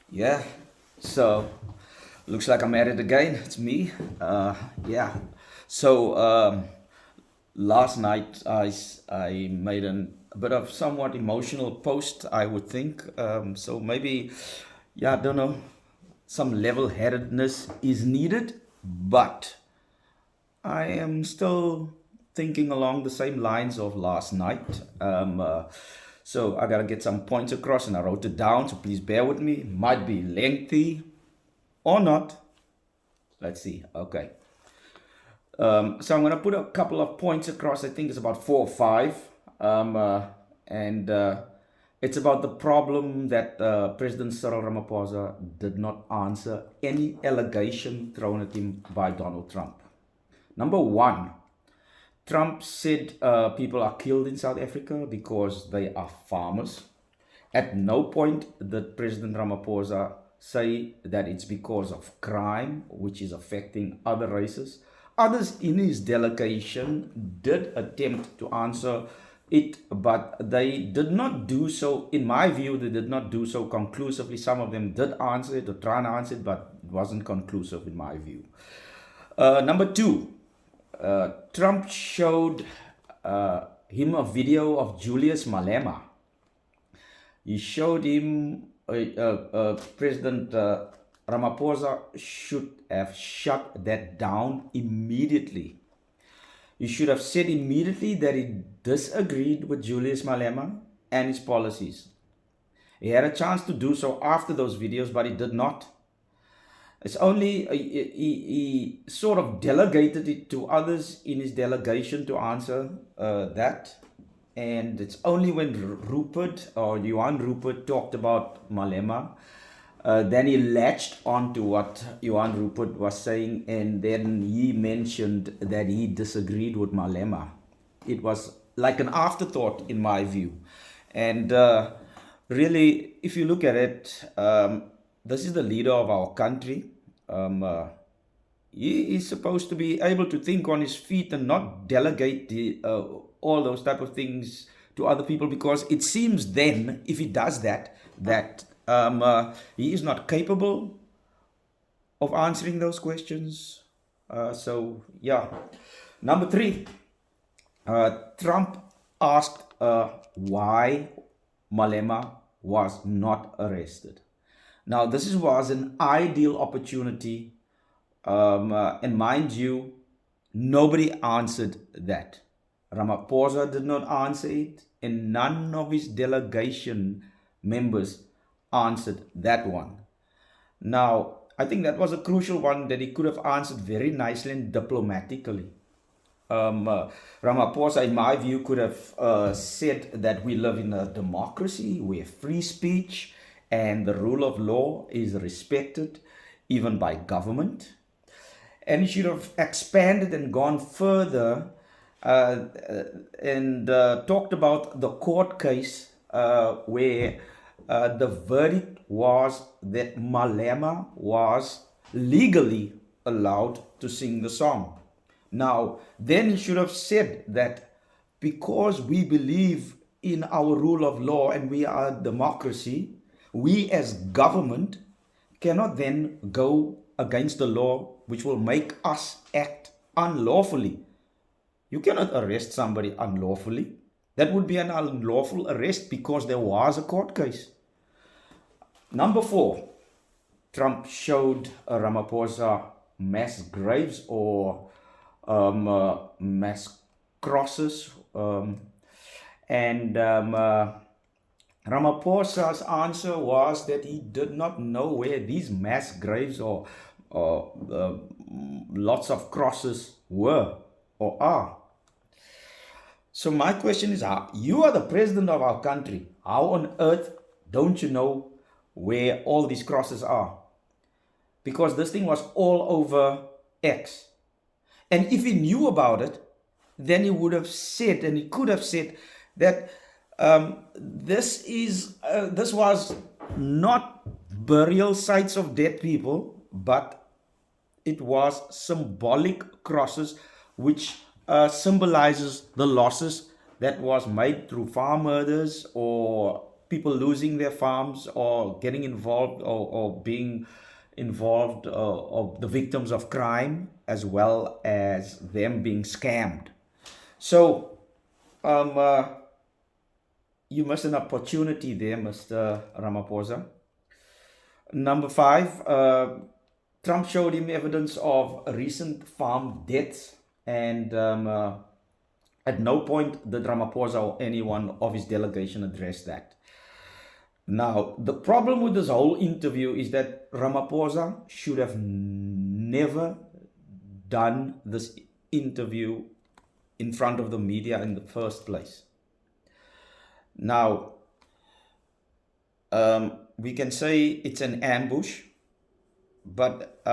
Yeah, so looks like I'm at it again. It's me. Yeah. So last night I made a bit of somewhat emotional post, I would think. So maybe, yeah, I don't know, some level-headedness is needed, but I am still thinking along the same lines of last night. So I gotta get some points across, and I wrote it down. So please bear with me. Might be lengthy or not. Let's see. Okay. So I'm gonna put a couple of points across. I think it's about four or five, and it's about the problem that President Cyril Ramaphosa did not answer any allegation thrown at him by Donald Trump. Number one, Trump said people are killed in South Africa because they are farmers. At no point did President Ramaphosa say that it's because of crime, which is affecting other races. Others in his delegation did attempt to answer it, but they did not do so. In my view, they did not do so conclusively. Some of them did answer it or try and answer it, but it wasn't conclusive in my view. Number two, Trump showed him a video of Julius Malema. He showed him President Ramaphosa should have shut that down immediately. He should have said immediately that he disagreed with Julius Malema and his policies. He had a chance to do so after those videos, but he did not. It's only he sort of delegated it to others in his delegation to answer that. And it's only when Rupert or Johan Rupert talked about Malema, then he latched on to what Johan Rupert was saying, and then he mentioned that he disagreed with Malema. It was like an afterthought, in my view. And really, if you look at it, this is the leader of our country. He is supposed to be able to think on his feet and not delegate all those type of things to other people, because it seems then if he does that, he is not capable of answering those questions. So yeah. Number three, Trump asked why Malema was not arrested. Now, was an ideal opportunity, and mind you, nobody answered that. Ramaphosa did not answer it, and none of his delegation members answered that one. Now, I think that was a crucial one that he could have answered very nicely and diplomatically. Ramaphosa, in my view, could have said that we live in a democracy where free speech and the rule of law is respected even by government. And he should have expanded and gone further and talked about the court case where the verdict was that Malema was legally allowed to sing the song. Now, then he should have said that because we believe in our rule of law and we are a democracy, we as government cannot then go against the law which will make us act unlawfully. You cannot arrest somebody unlawfully. That would be an unlawful arrest because there was a court case. Number four, Trump showed Ramaphosa mass graves or mass crosses. And Ramaphosa's answer was that he did not know where these mass graves or lots of crosses were or are. So my question is, you are the president of our country. How on earth don't you know where all these crosses are? Because this thing was all over X. And if he knew about it, then he would have said, and he could have said that this was not burial sites of dead people, but it was symbolic crosses which symbolizes the losses that was made through farm murders or people losing their farms or getting involved or being involved of the victims of crime as well as them being scammed. So um, uh, you missed an opportunity there, Mr. Ramaphosa. Number five, Trump showed him evidence of recent farm deaths, and at no point did Ramaphosa or anyone of his delegation address that. Now, the problem with this whole interview is that Ramaphosa should have never done this interview in front of the media in the first place. Now, we can say it's an ambush, but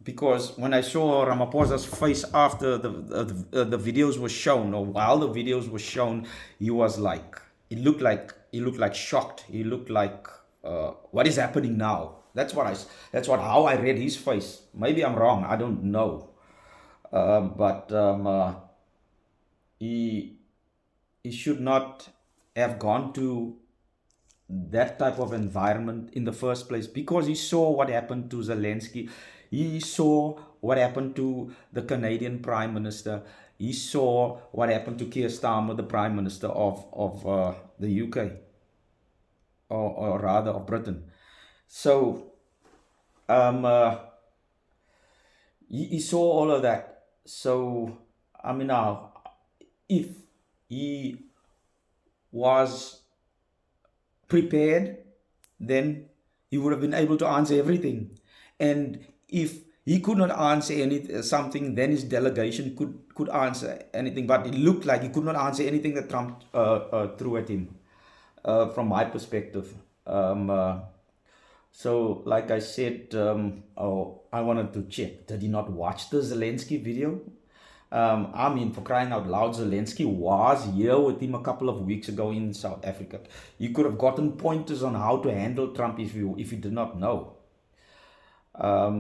because when I saw Ramaphosa's face after the videos were shown, or while the videos were shown, he was like, he looked like shocked. He looked like, what is happening now? That's what how I read his face. Maybe I'm wrong. I don't know. But he he should not have gone to that type of environment in the first place, because he saw what happened to Zelensky. He saw what happened to the Canadian Prime Minister. He saw what happened to Keir Starmer, the Prime Minister of the UK, or rather of Britain. So he saw all of that. So I mean, now, if he was prepared, then he would have been able to answer everything. And if he could not answer something, then his delegation could answer anything. But it looked like he could not answer anything that Trump threw at him, from my perspective. So, like I said, I wanted to check. Did he not watch the Zelensky video? I mean, for crying out loud, Zelensky was here with him a couple of weeks ago in South Africa. You could have gotten pointers on how to handle Trump if you did not know. At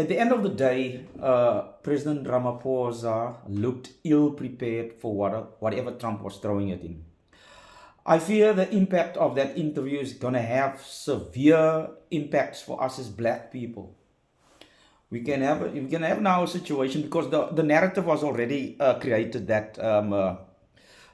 the end of the day, President Ramaphosa looked ill prepared for whatever Trump was throwing at him. I fear the impact of that interview is going to have severe impacts for us as black people. We can have now a situation, because the narrative was already created that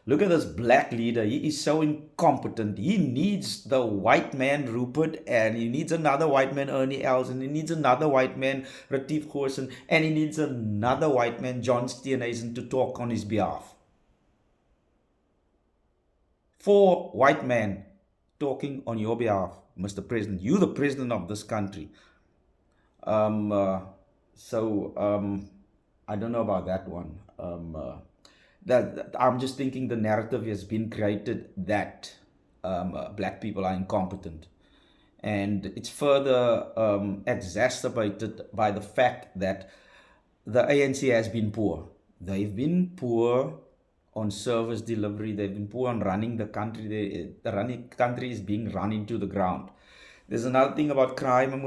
look at this black leader. He is so incompetent. He needs the white man Rupert, and he needs another white man Ernie Els, and he needs another white man Retief Goosen, and he needs another white man John Steenhuisen to talk on his behalf. 4 white men talking on your behalf, Mr. President. You're the president of this country. So I don't know about that one. That I'm just thinking the narrative has been created that black people are incompetent, and it's further exacerbated by the fact that the ANC has been poor. They've been poor on service delivery. They've been poor on running the country. The country is being run into the ground. There's another thing about crime. I'm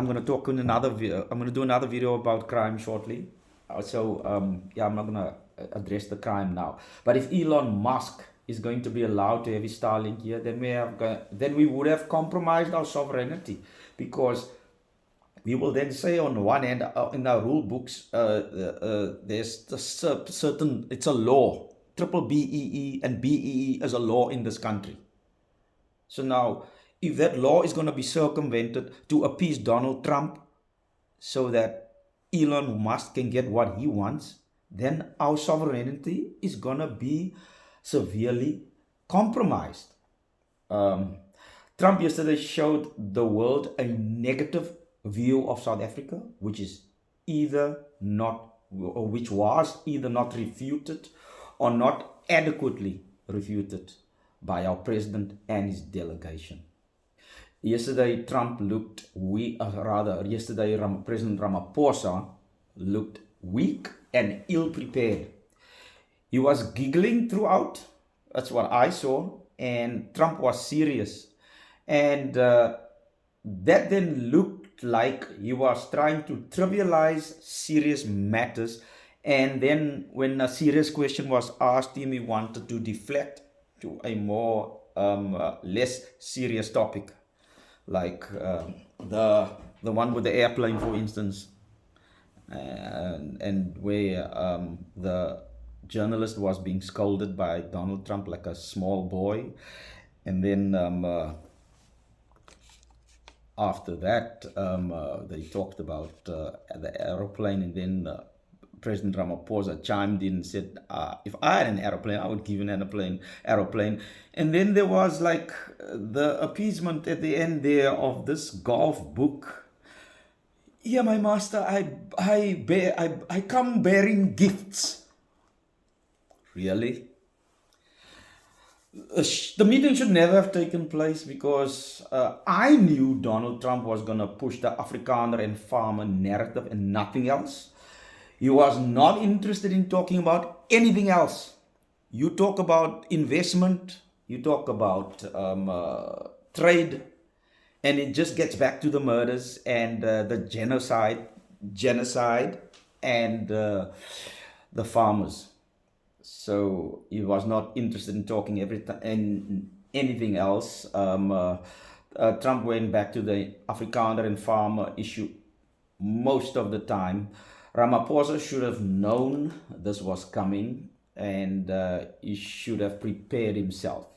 gonna talk in another video. I'm gonna do another video about crime shortly. Yeah, I'm not gonna address the crime now. But if Elon Musk is going to be allowed to have his Starlink here, then we would have compromised our sovereignty, because we will then say on one hand, in our rule books, there's a certain, it's a law. Triple BEE and BEE is a law in this country. So now, if that law is going to be circumvented to appease Donald Trump so that Elon Musk can get what he wants, then our sovereignty is going to be severely compromised. Trump yesterday showed the world a negative view of South Africa, which was either not refuted or not adequately refuted by our president and his delegation. Yesterday, President Ramaphosa looked weak and ill-prepared. He was giggling throughout. That's what I saw. And Trump was serious. And that then looked like he was trying to trivialize serious matters. And then when a serious question was asked him, he wanted to deflect to a more less serious topic, like the one with the airplane, for instance, and where the journalist was being scolded by Donald Trump like a small boy, and then after that, they talked about the aeroplane, and then President Ramaphosa chimed in and said, "If I had an aeroplane, I would give an aeroplane." And then there was like the appeasement at the end there of this golf book. Yeah, my master, I come bearing gifts. Really? The meeting should never have taken place because I knew Donald Trump was going to push the Afrikaner and farmer narrative and nothing else. He was not interested in talking about anything else. You talk about investment, you talk about trade, and it just gets back to the murders and the genocide, and the farmers. So he was not interested in talking and anything else. Trump went back to the Afrikaner and farmer issue most of the time. Ramaphosa should have known this was coming, and he should have prepared himself.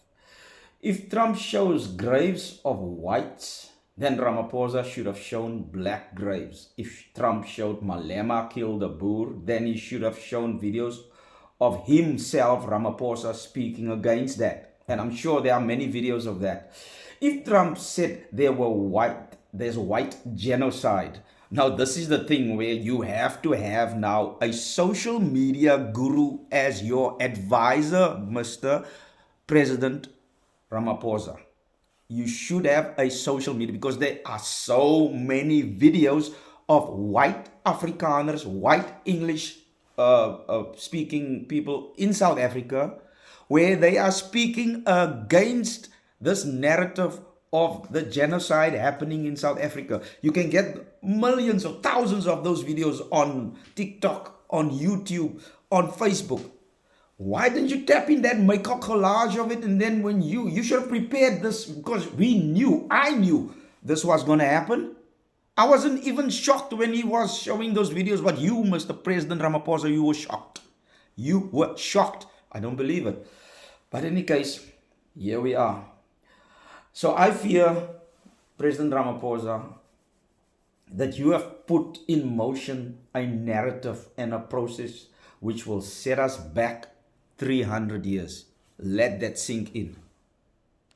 If Trump shows graves of whites, then Ramaphosa should have shown black graves. If Trump showed Malema killed a Boer, then he should have shown videos of himself, Ramaphosa, speaking against that. And I'm sure there are many videos of that. If Trump said there's white genocide. Now, this is the thing where you have to have now a social media guru as your advisor, Mr. President Ramaphosa. You should have a social media because there are so many videos of white Afrikaners, white English speaking people in South Africa, where they are speaking against this narrative of the genocide happening in South Africa. You can get millions or thousands of those videos on TikTok, on YouTube, on Facebook. Why didn't you tap in that, make a collage of it, and then when you should have prepared this, because I knew this was going to happen. I wasn't even shocked when he was showing those videos, but you, Mr. President Ramaphosa, you were shocked. You were shocked. I don't believe it. But in any case, here we are. So I fear, President Ramaphosa, that you have put in motion a narrative and a process which will set us back 300 years. Let that sink in.